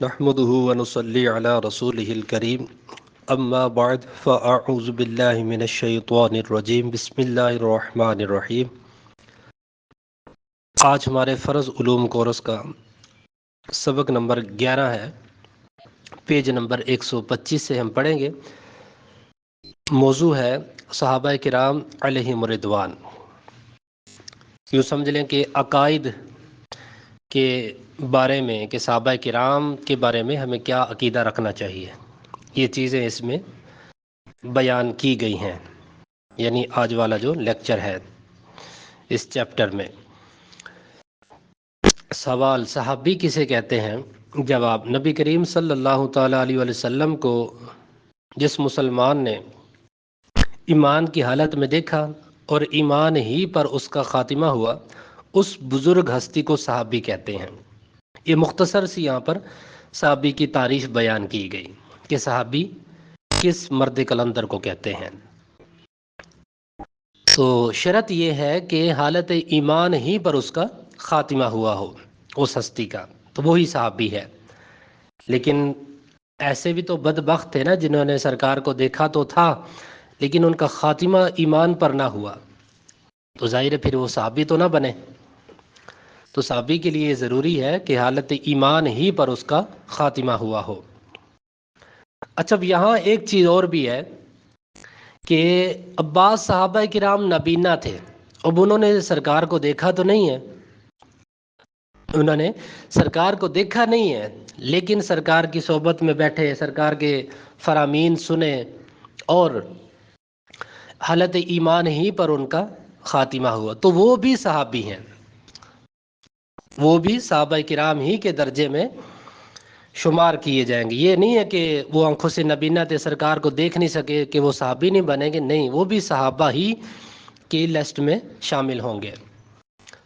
نحمده ونصلي على رسوله الكريم اما بعد فاعوذ بالله من الشیطان الرجیم بسم اللہ الرحمن الرحیم۔ آج ہمارے فرض علوم کورس کا سبق نمبر 11 ہے، پیج نمبر 125 سے ہم پڑھیں گے۔ موضوع ہے صحابہ کرام علیہم الرضوان۔ یوں سمجھ لیں کہ عقائد کے بارے میں، کہ صحابہ کرام کے بارے میں ہمیں کیا عقیدہ رکھنا چاہیے، یہ چیزیں اس میں بیان کی گئی ہیں، یعنی آج والا جو لیکچر ہے اس چیپٹر میں۔ سوال: صحابی کسے کہتے ہیں؟ جواب: نبی کریم صلی اللہ تعالیٰ علیہ وسلم کو جس مسلمان نے ایمان کی حالت میں دیکھا اور ایمان ہی پر اس کا خاتمہ ہوا، اس بزرگ ہستی کو صحابی کہتے ہیں۔ یہ مختصر سی یہاں پر صحابی کی تعریف بیان کی گئی کہ صحابی کس مرد کلندر کو کہتے ہیں۔ تو شرط یہ ہے کہ حالت ایمان ہی پر اس کا خاتمہ ہوا ہو اس ہستی کا، تو وہی صحابی ہے۔ لیکن ایسے بھی تو بدبخت تھے نا، جنہوں نے سرکار کو دیکھا تو تھا لیکن ان کا خاتمہ ایمان پر نہ ہوا، تو ظاہر ہے پھر وہ صحابی تو نہ بنے۔ تو صحابی کے لیے ضروری ہے کہ حالت ایمان ہی پر اس کا خاتمہ ہوا ہو۔ اچھا، یہاں ایک چیز اور بھی ہے کہ بعض صحابہ کرام نابینا تھے، اب انہوں نے سرکار کو دیکھا تو نہیں ہے، انہوں نے سرکار کو دیکھا نہیں ہے، لیکن سرکار کی صحبت میں بیٹھے، سرکار کے فرامین سنے اور حالت ایمان ہی پر ان کا خاتمہ ہوا، تو وہ بھی صحابی ہیں، وہ بھی صحابہ کرام ہی کے درجے میں شمار کیے جائیں گے۔ یہ نہیں ہے کہ وہ آنکھوں سے نابینا تھے، سرکار کو دیکھ نہیں سکے کہ وہ صحابی نہیں بنیں گے، نہیں، وہ بھی صحابہ ہی کی لسٹ میں شامل ہوں گے،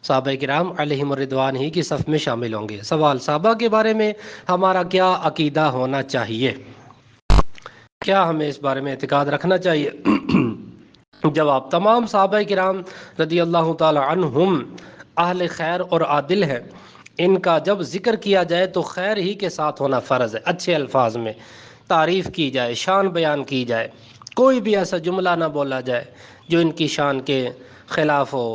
صحابہ کرام علیہم الرضوان ہی کی صف میں شامل ہوں گے۔ سوال: صحابہ کے بارے میں ہمارا کیا عقیدہ ہونا چاہیے؟ کیا ہمیں اس بارے میں اعتقاد رکھنا چاہیے؟ جواب: تمام صحابہ کرام رضی اللہ تعالی عنہم اہل خیر اور عادل ہیں، ان کا جب ذکر کیا جائے تو خیر ہی کے ساتھ ہونا فرض ہے، اچھے الفاظ میں تعریف کی جائے، شان بیان کی جائے، کوئی بھی ایسا جملہ نہ بولا جائے جو ان کی شان کے خلاف ہو،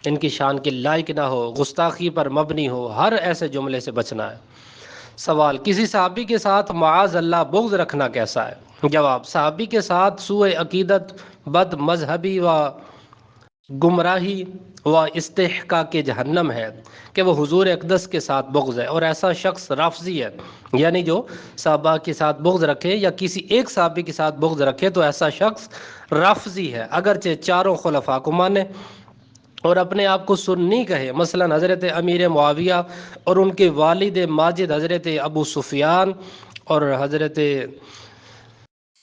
ان کی شان کے لائق نہ ہو، گستاخی پر مبنی ہو، ہر ایسے جملے سے بچنا ہے۔ سوال: کسی صحابی کے ساتھ معاذ اللہ بغض رکھنا کیسا ہے؟ جواب: صحابی کے ساتھ سوء عقیدت، بد مذہبی و گمراہی و استحقاق کے جہنم ہے کہ وہ حضور اقدس کے ساتھ بغض ہے، اور ایسا شخص رافضی ہے، یعنی جو صحابہ کے ساتھ بغض رکھے یا کسی ایک صحابی کے ساتھ بغض رکھے تو ایسا شخص رافضی ہے، اگرچہ چاروں خلفاء کو مانے اور اپنے آپ کو سنی کہے۔ مثلا حضرت امیر معاویہ اور ان کے والد ماجد حضرت ابو سفیان اور حضرت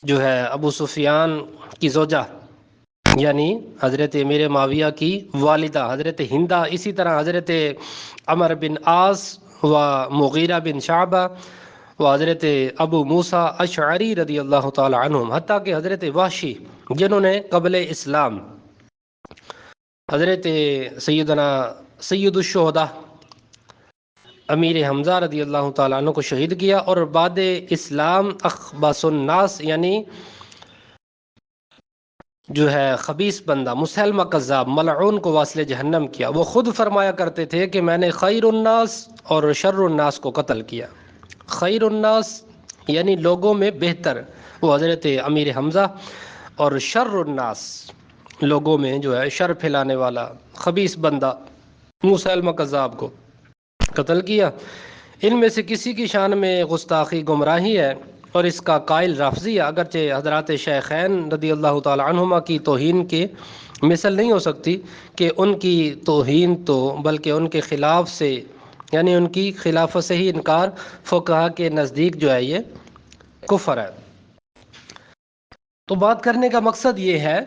جو ہے ابو سفیان کی زوجہ یعنی حضرت امیر معاویہ کی والدہ حضرت ہندہ، اسی طرح حضرت عمر بن عاص و مغیرہ بن شعبہ و حضرت ابو موسیٰ اشعری رضی اللہ تعالی عنہم، حتیٰ کہ حضرت وحشی جنہوں نے قبل اسلام حضرت سیدنا سید الشہداء امیر حمزہ رضی اللہ تعالیٰ عنہ کو شہید کیا، اور بعد اسلام اخبث الناس یعنی جو ہے خبیث بندہ مسلمہ کذاب ملعون کو واصل جہنم کیا، وہ خود فرمایا کرتے تھے کہ میں نے خیر الناس اور شر الناس کو قتل کیا۔ خیر الناس یعنی لوگوں میں بہتر، وہ حضرت امیر حمزہ، اور شر الناس لوگوں میں جو ہے شر پھیلانے والا خبیث بندہ مسلمہ کذاب کو قتل کیا۔ ان میں سے کسی کی شان میں گستاخی گمراہی ہے اور اس کا قائل رافضی ہے، اگرچہ حضرات شیخین رضی اللہ تعالی عنہما کی توہین کے مثل نہیں ہو سکتی کہ ان کی توہین تو بلکہ ان کے خلاف سے یعنی ان کی خلافت سے ہی انکار فقہا کے نزدیک جو ہے یہ کفر ہے۔ تو بات کرنے کا مقصد یہ ہے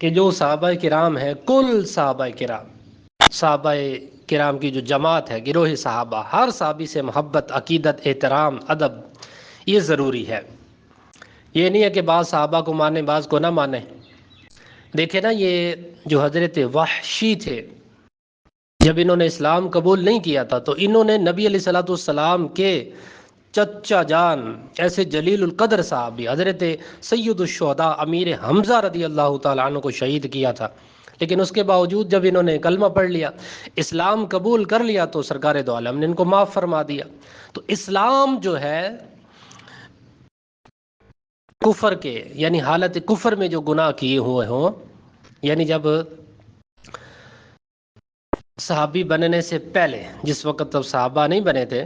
کہ جو صحابہ کرام ہیں، کل صحابہ کرام کی جو جماعت ہے، گروہ صحابہ، ہر صحابی سے محبت، عقیدت، احترام، ادب یہ ضروری ہے۔ یہ نہیں ہے کہ بعض صحابہ کو مانے بعض کو نہ مانے۔ دیکھیں نا، یہ جو حضرت وحشی تھے جب انہوں نے اسلام قبول نہیں کیا تھا تو انہوں نے نبی علیہ الصلوۃ والسلام کے چچا جان ایسے جلیل القدر صحابی حضرت سید الشہداء امیر حمزہ رضی اللہ تعالیٰ عنہ کو شہید کیا تھا، لیکن اس کے باوجود جب انہوں نے کلمہ پڑھ لیا، اسلام قبول کر لیا، تو سرکار دو عالم نے ان کو معاف فرما دیا۔ تو اسلام جو ہے کفر کے، یعنی حالت کفر میں جو گناہ کیے ہوئے ہوں، یعنی جب صحابی بننے سے پہلے، جس وقت تب صحابہ نہیں بنے تھے،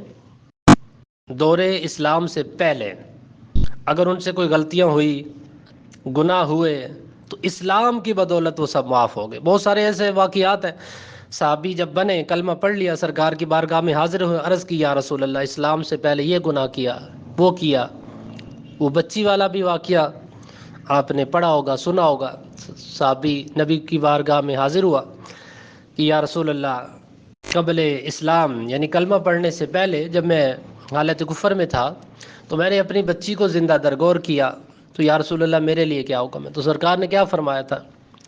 دور اسلام سے پہلے اگر ان سے کوئی غلطیاں ہوئی، گناہ ہوئے، تو اسلام کی بدولت وہ سب معاف ہو گئے۔ بہت سارے ایسے واقعات ہیں، صحابی جب بنے، کلمہ پڑھ لیا، سرکار کی بارگاہ میں حاضر ہوئے، عرض کی یا رسول اللہ اسلام سے پہلے یہ گناہ کیا، وہ کیا۔ وہ بچی والا بھی واقعہ آپ نے پڑھا ہوگا، سنا ہوگا۔ صحابی نبی کی بارگاہ میں حاضر ہوا کہ یا رسول اللہ قبل اسلام، یعنی کلمہ پڑھنے سے پہلے جب میں حالت کفر میں تھا تو میں نے اپنی بچی کو زندہ درگور کیا، تو یا رسول اللہ میرے لیے کیا حکم ہے؟ تو سرکار نے کیا فرمایا تھا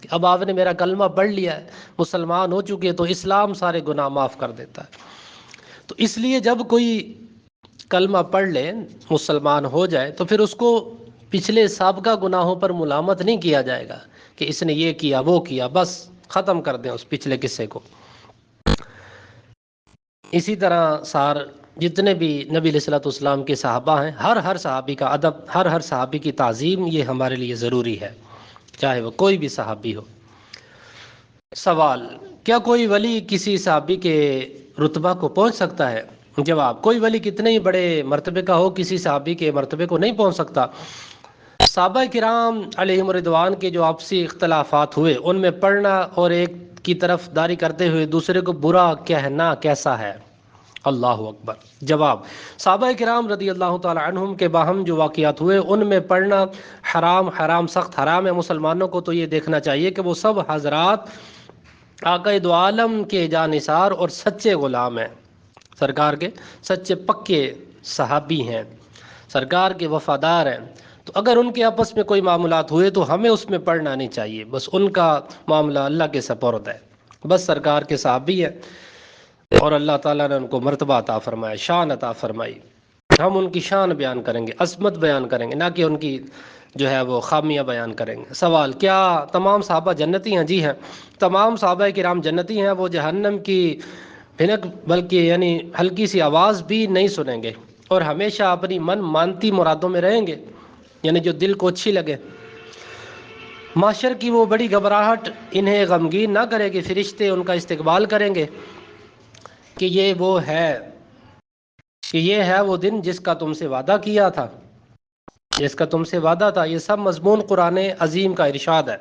کہ اب آپ نے میرا کلمہ پڑھ لیا ہے، مسلمان ہو چکے، تو اسلام سارے گناہ معاف کر دیتا ہے۔ تو اس لیے جب کوئی کلمہ پڑھ لے، مسلمان ہو جائے، تو پھر اس کو پچھلے سابقہ گناہوں پر ملامت نہیں کیا جائے گا کہ اس نے یہ کیا وہ کیا، بس ختم کر دیں اس پچھلے قصے کو۔ اسی طرح جتنے بھی نبی علیہ الصلوۃ والسلام کے صحابہ ہیں، ہر صحابی کا ادب، ہر صحابی کی تعظیم، یہ ہمارے لیے ضروری ہے، چاہے وہ کوئی بھی صحابی ہو۔ سوال: کیا کوئی ولی کسی صحابی کے رتبہ کو پہنچ سکتا ہے؟ جواب: کوئی ولی کتنے ہی بڑے مرتبے کا ہو، کسی صحابی کے مرتبے کو نہیں پہنچ سکتا۔ صحابہ کرام علیہم رضوان کے جو آپسی اختلافات ہوئے، ان میں پڑھنا اور ایک کی طرف داری کرتے ہوئے دوسرے کو برا کہنا کیسا ہے؟ اللہ اکبر۔ جواب: صحابہ کرام رضی اللہ تعالی عنہم کے باہم جو واقعات ہوئے، ان میں پڑھنا حرام سخت حرام ہے۔ مسلمانوں کو تو یہ دیکھنا چاہیے کہ وہ سب حضرات آقا دو عالم کے جانثار اور سچے غلام ہیں، سرکار کے سچے پکے صحابی ہیں، سرکار کے وفادار ہیں۔ تو اگر ان کے آپس میں کوئی معاملات ہوئے تو ہمیں اس میں پڑھنا نہیں چاہیے، بس ان کا معاملہ اللہ کے سپرد ہے، بس سرکار کے صحابی ہیں اور اللہ تعالیٰ نے ان کو مرتبہ عطا فرمایا، شان عطا فرمائی۔ ہم ان کی شان بیان کریں گے، عظمت بیان کریں گے، نہ کہ ان کی جو ہے وہ خامیاں بیان کریں گے۔ سوال: کیا تمام صحابہ جنتی ہیں؟ جی ہیں، تمام صحابہ کرام جنتی ہیں۔ وہ جہنم کی بھنک بلکہ یعنی ہلکی سی آواز بھی نہیں سنیں گے اور ہمیشہ اپنی من مانتی مرادوں میں رہیں گے، یعنی جو دل کو اچھی لگے۔ محشر کی وہ بڑی گھبراہٹ انہیں غمگین نہ کرے کہ فرشتے ان کا استقبال کریں گے کہ یہ ہے وہ دن جس کا تم سے وعدہ کیا تھا، جس کا تم سے وعدہ تھا۔ یہ سب مضمون قرآن عظیم کا ارشاد ہے،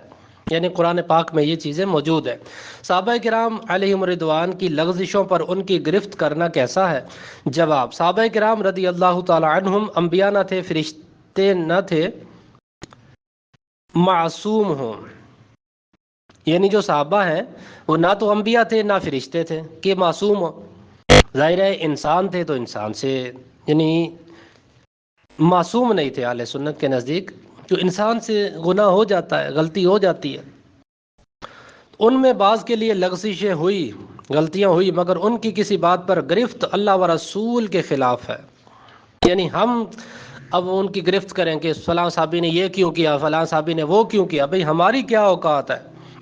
یعنی قرآن پاک میں یہ چیزیں موجود ہیں۔ صحابہ کرام علیہم رضوان کی لغزشوں پر ان کی گرفت کرنا کیسا ہے؟ جواب: صحابہ کرام رضی اللہ تعالی عنہم انبیاء نہ تھے، فرشتے نہ تھے، معصوم ہوں، یعنی جو صحابہ ہیں وہ نہ تو انبیاء تھے نہ فرشتے تھے کہ معصوم ہوں۔ ظاہر ہے انسان تھے تو انسان سے یعنی معصوم نہیں تھے۔ اہل سنت کے نزدیک جو انسان سے گناہ ہو جاتا ہے، غلطی ہو جاتی ہے، ان میں بعض کے لیے لغزشیں ہوئی، غلطیاں ہوئی، مگر ان کی کسی بات پر گرفت اللہ و رسول کے خلاف ہے۔ یعنی ہم اب ان کی گرفت کریں کہ فلاں صحابی نے یہ کیوں کیا، فلاں صحابی نے وہ کیوں کیا، بھئی ہماری کیا اوقات ہے؟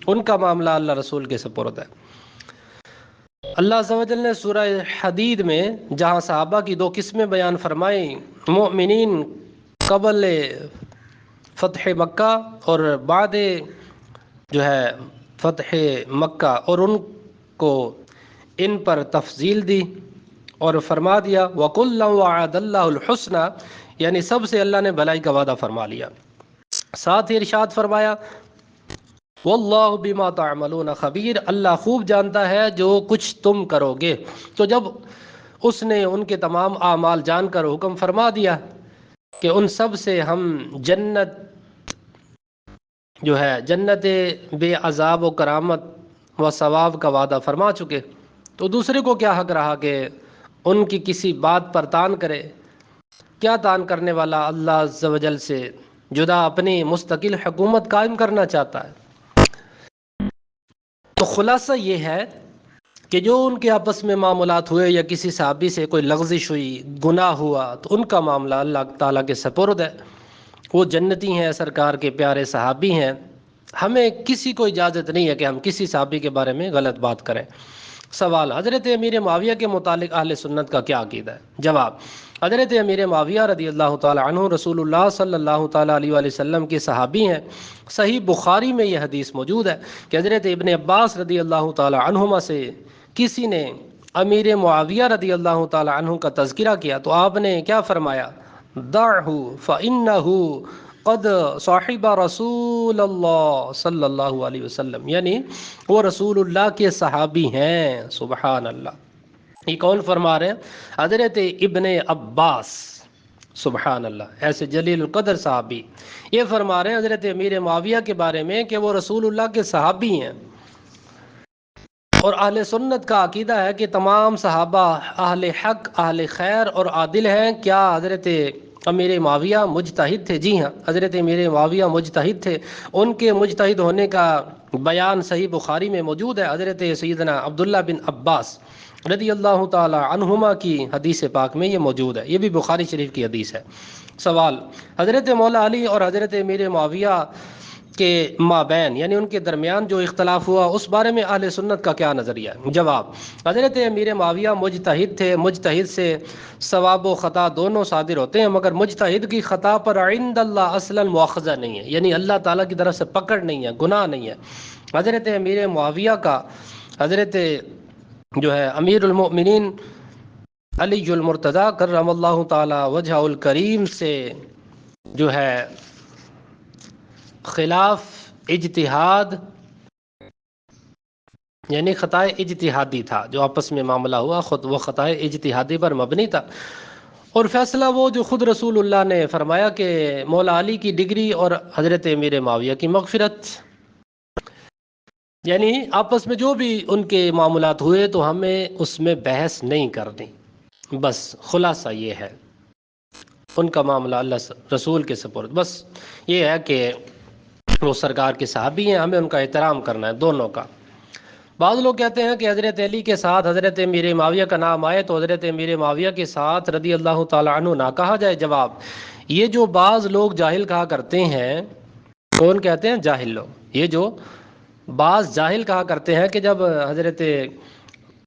ان کا معاملہ اللہ رسول کے سپرد ہے۔ اللہ عز و جل نے سورہ حدید میں جہاں صحابہ کی دو قسمیں بیان فرمائیں، مؤمنین قبل فتح مکہ اور بعد جو ہے فتح مکہ، اور ان کو ان پر تفضیل دی اور فرما دیا وَكُلًّا وَعَدَ اللَّهُ الْحُسْنَى، یعنی سب سے اللہ نے بھلائی کا وعدہ فرما لیا۔ ساتھ ہی ارشاد فرمایا وَاللَّهُ بِمَا تَعْمَلُونَ خَبِيرٌ، اللہ خوب جانتا ہے جو کچھ تم کرو گے۔ تو جب اس نے ان کے تمام اعمال جان کر حکم فرما دیا کہ ان سب سے ہم جنت جو ہے جنت بے عذاب و کرامت و ثواب کا وعدہ فرما چکے، تو دوسرے کو کیا حق رہا کہ ان کی کسی بات پر تان کرے؟ کیا تان کرنے والا اللہ عز و جل سے جدا اپنی مستقل حکومت قائم کرنا چاہتا ہے؟ تو خلاصہ یہ ہے کہ جو ان کے آپس میں معاملات ہوئے یا کسی صحابی سے کوئی لغزش ہوئی، گناہ ہوا، تو ان کا معاملہ اللہ تعالیٰ کے سپرد ہے۔ وہ جنتی ہیں، سرکار کے پیارے صحابی ہیں، ہمیں کسی کو اجازت نہیں ہے کہ ہم کسی صحابی کے بارے میں غلط بات کریں۔ سوال: حضرت امیر معاویہ کے متعلق اہل سنت کا کیا عقیدہ ہے؟ جواب: حضرت امیر معاویہ رضی اللہ تعالی عنہ رسول اللہ صلی اللہ تعالی علیہ وآلہ وسلم کے صحابی ہیں۔ صحیح بخاری میں یہ حدیث موجود ہے کہ حضرت ابن عباس رضی اللہ تعالی عنہما سے کسی نے امیر معاویہ رضی اللہ تعالی عنہ کا تذکرہ کیا تو آپ نے کیا فرمایا؟ دعہ فإنہ قد صاحب رسول اللہ صلی اللہ علیہ وسلم، یعنی وہ رسول اللہ کے صحابی ہیں۔ سبحان اللہ، یہ کون فرما رہے ہیں؟ حضرت ابن عباس، سبحان اللہ، ایسے جلیل القدر صحابی یہ فرما رہے ہیں حضرت امیر معاویہ کے بارے میں کہ وہ رسول اللہ کے صحابی ہیں۔ اور اہل سنت کا عقیدہ ہے کہ تمام صحابہ اہل حق، اہل خیر اور عادل ہیں۔ کیا حضرت امیر معاویہ مجتہد تھے؟ جی ہاں، حضرت امیر معاویہ مجتہد تھے۔ ان کے مجتہد ہونے کا بیان صحیح بخاری میں موجود ہے۔ حضرت سیدنا عبداللہ بن عباس رضی اللہ تعالی عنہما کی حدیث پاک میں یہ موجود ہے، یہ بھی بخاری شریف کی حدیث ہے۔ سوال: حضرت مولا علی اور حضرت امیر معاویہ کے مابین یعنی ان کے درمیان جو اختلاف ہوا اس بارے میں اہل سنت کا کیا نظریہ ہے؟ جواب: حضرت امیر معاویہ مجتہد تھے، مجتہد سے ثواب و خطا دونوں صادر ہوتے ہیں، مگر مجتہد کی خطا پر عند اللہ اصلا مواخذہ نہیں ہے، یعنی اللہ تعالیٰ کی طرف سے پکڑ نہیں ہے، گناہ نہیں ہے۔ حضرت امیر معاویہ کا حضرت جو ہے امیر المؤمنین علی المرتضیٰ کرم اللہ تعالی وجہ الکریم سے جو ہے خلاف اجتہاد یعنی خطائے اجتہادی تھا، جو آپس میں معاملہ ہوا خود وہ خطائے اجتہادی پر مبنی تھا، اور فیصلہ وہ جو خود رسول اللہ نے فرمایا کہ مولا علی کی ڈگری اور حضرت امیر معاویہ کی مغفرت، یعنی آپس میں جو بھی ان کے معاملات ہوئے تو ہمیں اس میں بحث نہیں کرنی، بس خلاصہ یہ ہے ان کا معاملہ اللہ رسول کے سپرد، بس یہ ہے کہ وہ سرکار کے صحابی ہیں، ہمیں ان کا احترام کرنا ہے دونوں کا۔ بعض لوگ کہتے ہیں کہ حضرت علی کے ساتھ حضرت امیر معاویہ کا نام آئے تو حضرت امیر معاویہ کے ساتھ رضی اللہ تعالی عنہ نہ کہا جائے۔ جواب: یہ جو بعض لوگ جاہل کہا کرتے ہیں، کون کہتے ہیں؟ جاہل لوگ، یہ جو بعض جاہل کہا کرتے ہیں کہ جب حضرت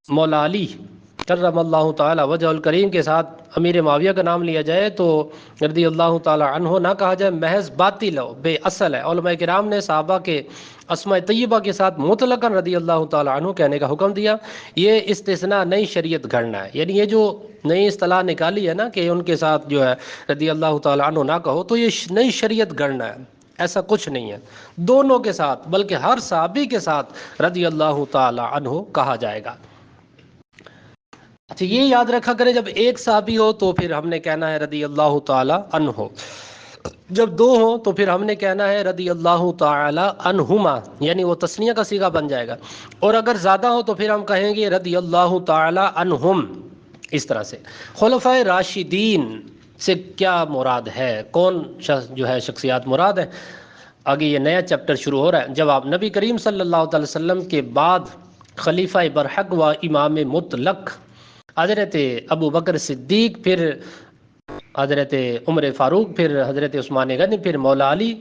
مولا علی کرم اللہ تعالی وجہ الکریم کے ساتھ امیر معاویہ کا نام لیا جائے تو رضی اللہ تعالی عنہ نہ کہا جائے، محض باطل ہو، بے اصل ہے۔ علماء کرام نے صحابہ کے اسماء طیبہ کے ساتھ مطلقاً رضی اللہ تعالی عنہ کہنے کا حکم دیا۔ یہ استثناء نئی شریعت گھڑنا ہے، یعنی یہ جو نئی اصطلاح نکالی ہے نا کہ ان کے ساتھ جو ہے رضی اللہ تعالی عنہ نہ کہو، تو یہ نئی شریعت گھڑنا ہے، ایسا کچھ نہیں ہے۔ دونوں کے ساتھ بلکہ ہر صحابی کے ساتھ رضی اللہ تعالی عنہ کہا جائے گا۔ اچھا، یہ یاد رکھا کریں جب ایک صحابی ہو تو پھر ہم نے کہنا ہے رضی اللہ تعالی عنہ، جب دو ہوں تو پھر ہم نے کہنا ہے رضی اللہ تعالی عنہما، یعنی وہ تثنیہ کا صیغہ بن جائے گا، اور اگر زیادہ ہو تو پھر ہم کہیں گے رضی اللہ تعالی عنہم، اس طرح سے۔ خلفائے راشدین سے کیا مراد ہے؟ کون جو ہے شخصیات مراد ہے؟ آگے یہ نیا چیپٹر شروع ہو رہا ہے۔ جواب: نبی کریم صلی اللہ علیہ وسلم کے بعد خلیفہ برحق و امام مطلق حضرت ابو بکر صدیق، پھر حضرت عمر فاروق، پھر حضرت عثمان غنی، پھر مولا علی،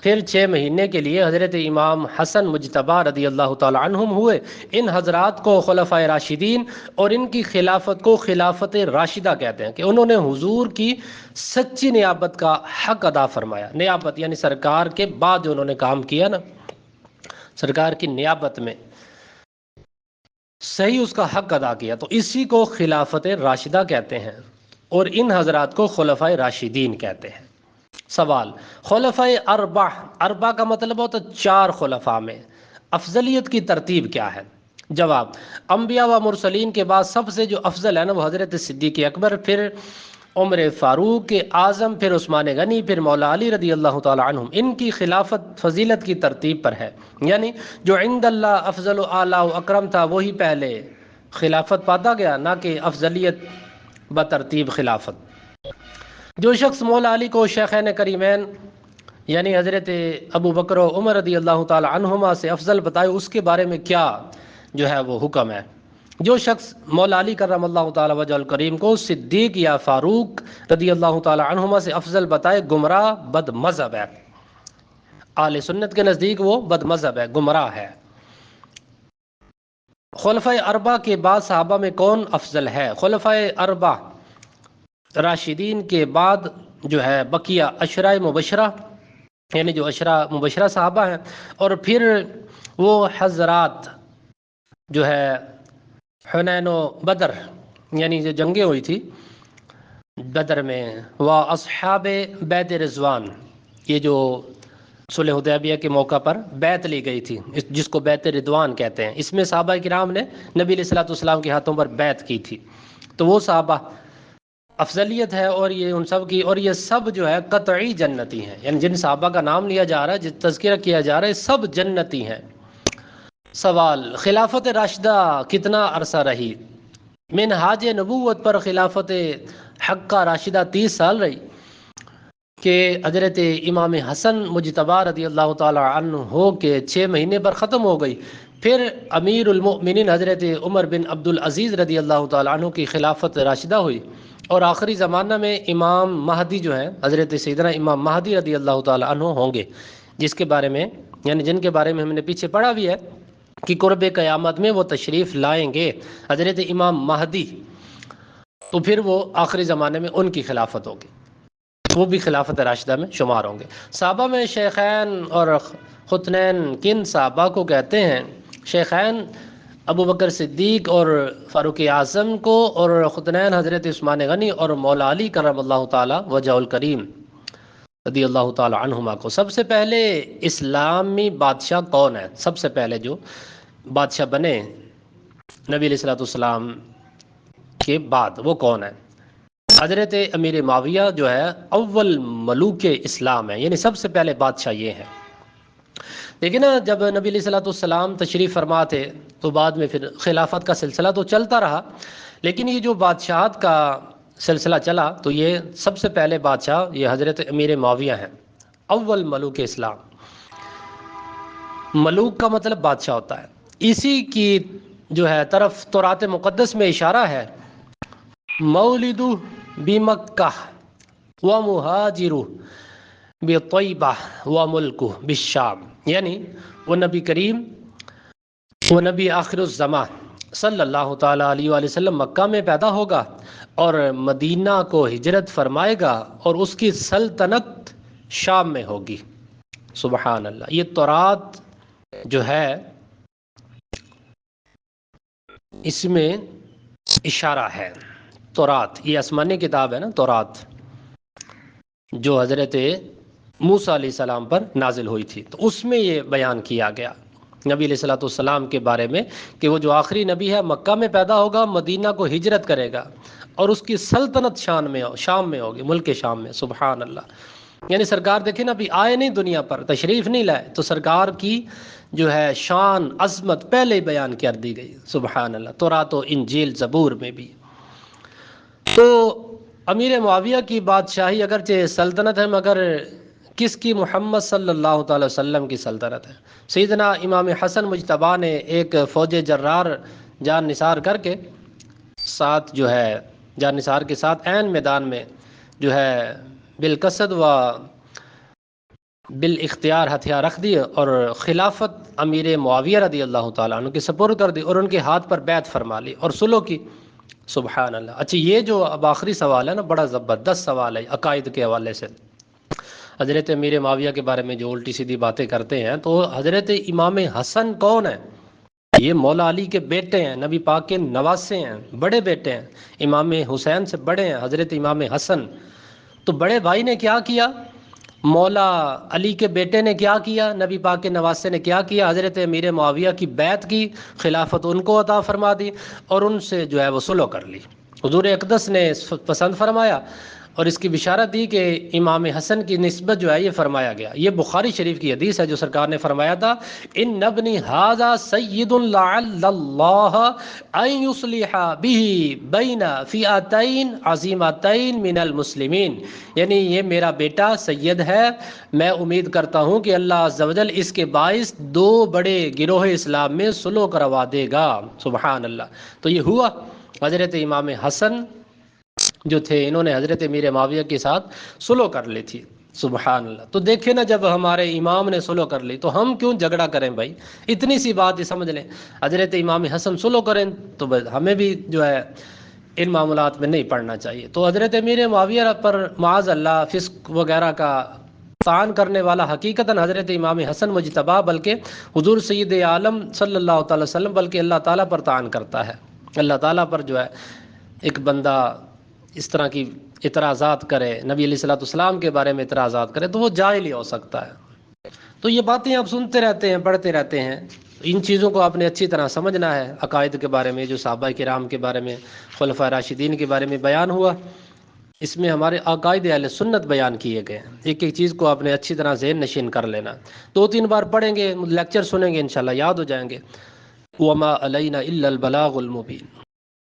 پھر 6 مہینے کے لیے حضرت امام حسن مجتبی رضی اللہ تعالی عنہم ہوئے۔ ان حضرات کو خلفائے راشدین اور ان کی خلافت کو خلافت راشدہ کہتے ہیں کہ انہوں نے حضور کی سچی نیابت کا حق ادا فرمایا۔ نیابت یعنی سرکار کے بعد جو انہوں نے کام کیا نا، سرکار کی نیابت میں صحیح اس کا حق ادا کیا، تو اسی کو خلافت راشدہ کہتے ہیں، اور ان حضرات کو خلفائے راشدین کہتے ہیں۔ سوال: خلفائے اربع کا مطلب ہوتا ہے 4 خلفاء میں، افضلیت کی ترتیب کیا ہے؟ جواب: انبیاء و مرسلین کے بعد سب سے جو افضل ہے نا وہ حضرت صدیق اکبر، پھر عمر فاروق اعظم، پھر عثمان غنی، پھر مولا علی رضی اللہ تعالی عنہم۔ ان کی خلافت فضیلت کی ترتیب پر ہے، یعنی جو عند اللہ افضل و اعلی و اکرم تھا وہی پہلے خلافت پاتا گیا، نہ کہ افضلیت بترتیب خلافت۔ جو شخص مولا علی کو شیخین کریمین یعنی حضرت ابو بکر و عمر رضی اللہ تعالی عنہما سے افضل بتائے، اس کے بارے میں کیا جو ہے وہ حکم ہے۔ جو شخص مولا علی کرم اللہ تعالی وجہ الکریم کو صدیق یا فاروق رضی اللہ تعالی عنہما سے افضل بتائے گمراہ بد مذہب ہے۔ اہل سنت کے نزدیک وہ بد مذہب ہے، گمراہ ہے۔ خلفۂ اربعہ کے بعد صحابہ میں کون افضل ہے؟ خلفۂ اربعہ راشدین کے بعد جو ہے بقیہ عشرہ مبشرہ، یعنی جو عشرہ مبشرہ صحابہ ہیں، اور پھر وہ حضرات جو ہے حنین و بدر، یعنی جو جنگیں ہوئی تھی بدر میں، وہ اصحاب بیت رضوان، یہ جو صلح حدیبیہ کے موقع پر بیعت لی گئی تھی جس کو بیعت رضوان کہتے ہیں، اس میں صحابہ کرام نے نبی علیہ الصلوۃ والسلام کے ہاتھوں پر بیعت کی تھی، تو وہ صحابہ افضلیت ہے، اور یہ ان سب کی، اور یہ سب جو ہے قطعی جنتی ہیں، یعنی جن صحابہ کا نام لیا جا رہا ہے، جس تذکرہ کیا جا رہا ہے، سب جنتی ہیں۔ سوال: خلافت راشدہ کتنا عرصہ رہی؟ منہاج نبوت پر خلافت حقہ راشدہ 30 سال رہی کہ حضرت امام حسن مجتبی رضی اللہ تعالی عنہ کے 6 مہینے پر ختم ہو گئی۔ پھر امیر المؤمنین حضرت عمر بن عبد العزیز رضی اللہ تعالی عنہ کی خلافت راشدہ ہوئی، اور آخری زمانہ میں امام مہدی جو ہے حضرت سیدنا امام مہدی رضی اللہ تعالی عنہ ہوں گے، جس کے بارے میں، یعنی جن کے بارے میں ہم نے پیچھے پڑھا بھی ہے کہ قرب قیامت میں وہ تشریف لائیں گے، حضرت امام مہدی، تو پھر وہ آخری زمانے میں ان کی خلافت ہوگی، وہ بھی خلافت راشدہ میں شمار ہوں گے۔ صحابہ میں شیخین اور ختنین کن صحابہ کو کہتے ہیں؟ شیخین ابو بکر صدیق اور فاروق اعظم کو، اور ختنین حضرت عثمان غنی اور مولا علی کرم اللہ تعالی وجہ الکریم رضی اللہ تعالی عنہما کو۔ سب سے پہلے اسلامی بادشاہ کون ہے؟ سب سے پہلے جو بادشاہ بنے نبی علیہ الصلوۃ والسلام کے بعد وہ کون ہے؟ حضرت امیر معاویہ جو ہے اول ملوک اسلام ہے، یعنی سب سے پہلے بادشاہ یہ ہے۔ لیکن نا جب نبی علیہ الصلوۃ والسلام تشریف فرما تھے تو بعد میں پھر خلافت کا سلسلہ تو چلتا رہا، لیکن یہ جو بادشاہت کا سلسلہ چلا تو یہ سب سے پہلے بادشاہ یہ حضرت امیر معاویہ ہیں، اول ملوک اسلام۔ ملوک کا مطلب بادشاہ ہوتا ہے، اسی کی جو ہے طرف تورات مقدس میں اشارہ ہے، مولد بمکہ ومہاجر بطیبہ وملک بالشام، یعنی وہ نبی کریم، وہ نبی آخر الزمان صلی اللہ تعالیٰ علیہ وآلہ وسلم مکہ میں پیدا ہوگا اور مدینہ کو ہجرت فرمائے گا، اور اس کی سلطنت شام میں ہوگی۔ سبحان اللہ۔ یہ تورات جو ہے اس میں اشارہ ہے، تورات یہ آسمانی کتاب ہے نا، تورات جو حضرت موسیٰ علیہ السلام پر نازل ہوئی تھی، تو اس میں یہ بیان کیا گیا نبی علیہ الصلوۃ والسلام کے بارے میں کہ وہ جو آخری نبی ہے مکہ میں پیدا ہوگا، مدینہ کو ہجرت کرے گا، اور اس کی سلطنت شام میں ہوگی، ملک شام میں۔ سبحان اللہ۔ یعنی سرکار دیکھیں نا، ابھی آئے نہیں دنیا پر، تشریف نہیں لائے، تو سرکار کی جو ہے شان عظمت پہلے ہی بیان کر دی گئی۔ سبحان اللہ۔ تورات و انجیل زبور میں بھی۔ تو امیر معاویہ کی بادشاہی اگرچہ سلطنت ہے، مگر کس کی؟ محمد صلی اللہ تعالی وسلم کی سلطنت ہے۔ سیدنا امام حسن مجتبی نے ایک فوج جرار جان نثار کر کے ساتھ جو ہے جان نثار کے ساتھ عین میدان میں جو ہے بالقصد و بالاختیار ہتھیار رکھ دیے، اور خلافت امیر معاویہ رضی اللہ تعالیٰ عنہ کے سپرد کر دی، اور ان کے ہاتھ پر بیعت فرما لی اور صلح کی۔ سبحان اللہ۔ اچھا، یہ جو اب آخری سوال ہے نا، بڑا زبردست سوال ہے عقائد کے حوالے سے۔ حضرت امیر معاویہ کے بارے میں جو الٹی سیدھی باتیں کرتے ہیں، تو حضرت امام حسن کون ہے؟ یہ مولا علی کے بیٹے ہیں، نبی پاک کے نواسے ہیں، بڑے بیٹے ہیں، امام حسین سے بڑے ہیں حضرت امام حسن۔ تو بڑے بھائی نے کیا کیا؟ مولا علی کے بیٹے نے کیا کیا؟ نبی پاک کے نواسے نے کیا کیا؟ حضرت امیر معاویہ کی بیعت کی، خلافت ان کو عطا فرما دی، اور ان سے جو ہے وہ صلح کر لی۔ حضور اقدس نے پسند فرمایا، اور اس کی بشارت دی کہ امام حسن کی نسبت جو ہے یہ فرمایا گیا. یہ بخاری شریف کی حدیث ہے جو سرکار نے فرمایا تھا ان ابنی ھذا سید لعل اللہ ان یصلح به بین فئتین عظیمتین من المسلمین، یعنی یہ میرا بیٹا سید ہے، میں امید کرتا ہوں کہ اللہ عز و جل اس کے باعث دو بڑے گروہ اسلام میں صلح کروا دے گا. سبحان اللہ. تو یہ ہوا. حضرت امام حسن جو تھے انہوں نے حضرت امیر معاویہ کے ساتھ صلح کر لی تھی. سبحان اللہ. تو دیکھیں نا، جب ہمارے امام نے صلح کر لی تو ہم کیوں جھگڑا کریں بھائی؟ اتنی سی بات ہی سمجھ لیں. حضرت امام حسن صلح کریں تو ہمیں بھی جو ہے ان معاملات میں نہیں پڑنا چاہیے. تو حضرت امیر معاویہ پر معاذ اللہ فسق وغیرہ کا طعن کرنے والا حقیقتاً حضرت امام حسن مجتبی بلکہ حضور سید عالم صلی اللہ تعالی وسلم بلکہ اللہ تعالیٰ پر طعن کرتا ہے. اللہ تعالیٰ پر جو ہے ایک بندہ اس طرح کی اعتراضات کرے، نبی علیہ الصلوۃ والسلام کے بارے میں اعتراضات کرے، تو وہ جاہل ہی ہو سکتا ہے. تو یہ باتیں آپ سنتے رہتے ہیں، پڑھتے رہتے ہیں. ان چیزوں کو آپ نے اچھی طرح سمجھنا ہے. عقائد کے بارے میں جو صحابہ کرام کے بارے میں، خلفاء راشدین کے بارے میں بیان ہوا، اس میں ہمارے عقائد اہل سنت بیان کیے گئے ہیں. ایک ایک چیز کو آپ نے اچھی طرح ذہن نشین کر لینا. 2-3 بار پڑھیں گے، لیکچر سنیں گے، انشاءاللہ یاد ہو جائیں گے. وما علینا الا البلاغ المبین.